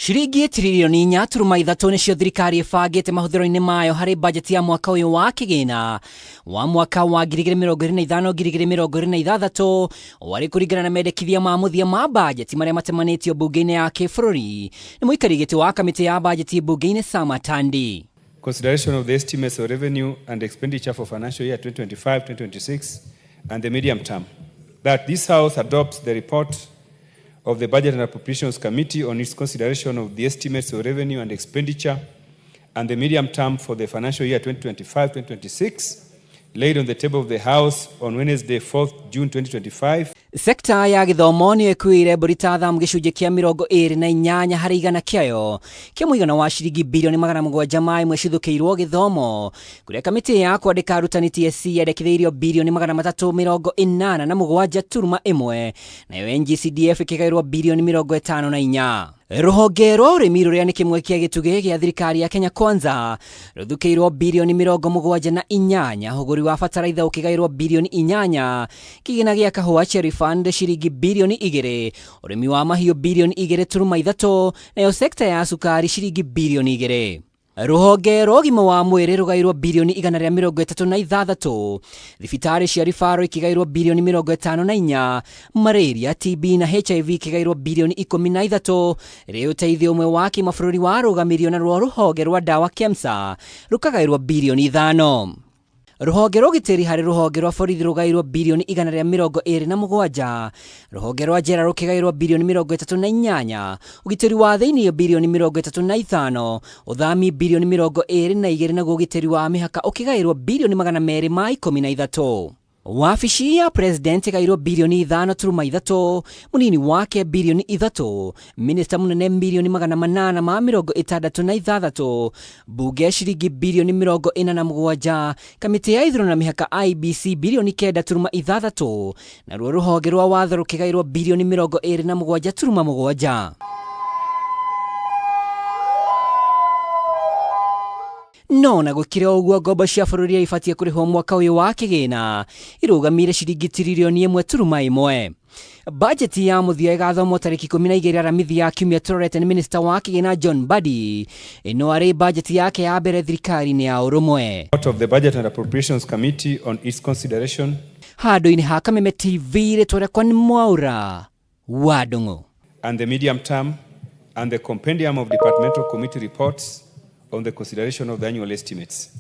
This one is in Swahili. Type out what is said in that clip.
Ciringi trilioni 4.3 nicio thirikari ibangite mahuthiro-ini mayo hari bajeti ya mwaka uyu wa kigina wa mwaka wa 2025-2026 wari kuringana na mendekithia ma muthia ma bajeti maria matemanitio mbunge-ini ya kibururi ni muikari giti wa kamiti ya bajeti mbunge-ini Sama Tandi. Consideration of the estimates of revenue and expenditure for financial year 2025-2026 and the medium term. That this House adopts the report of the Budget and Appropriations Committee on its consideration of the estimates of revenue and expenditure and the medium term for the financial year 2025-2026 laid on the table of the House on Wednesday, 4th June 2025. Sekta ya githomo ni ekuire burita thamu gicunji kia 28 hari igana kiayo kia muigana wa ciringi bilioni 700 cithukiirwo githomo kuria kamiti ya kwandika arutani TSC yendekithiirio bilioni 387 turuma 1 nayo NGCDF ikigairwo bilioni 54. Ruhonge rwa urimi ruria ni kimwe kia gitugi gia thirikari ya Kenya Kwanza ruthukiirwo bilioni 78 huguri wa fataraitha ukigairwo bilioni 8 kigina gia kahua cherry fund ciringi bilioni 2 urimi wa mahiu bilioni 2.3 nayo sekta ya sukari ciringi bilioni 2. Ruhonge rwa ũgima wa mwĩrĩ rugairwo bilioni 136, thibitari cia rifaro ikigairwo bilioni 54, malaria, TB na HIV ikigairwo bilioni 13, rĩu ũteithio ũmwe wa kĩmabũrũri wa rũgamirio na ruhonge rwa dawa KEMSA rukagairwo bilioni 5. Ruhonge rwa ugitiri hari ruhonge rwa borithi rugairwo bilioni 127, ruhonge rwa njera rukigairwo bilioni 38, ugitiri wa thiini bilioni 35, uthami bilioni 22 na ugitiri wa mihaka ukigairwo bilioni 213. Wabici ya president ikairwo bilioni 5.3, munini wake bilioni 3, minista munene bilioni 866, bunge ciringi bilioni 47, kamiti ya ithurano na mihaka IBC bilioni 9.6, na ruo ruhonge rwa watho rukigairwo bilioni 27.7. No na gukire uguo ngombo cia bururi ifatie kurihwo mwaka uyu wa kigina irugamire ciringi trilioni 1.1. Bajeti ya muthia igathomwo tariki 12 aramithi ya kiumia turorete ni minista wa kigina John MBADI ino ari bajeti yake ya mbere thirikari-ini ya urumwe. Out of the Budget and Appropriations Committee on its consideration. Handu-ini ha Kameme TV ritwara kwa ni Mwaura wa Ndung'u. And the medium term and the compendium of departmental committee reports on the consideration of the annual estimates.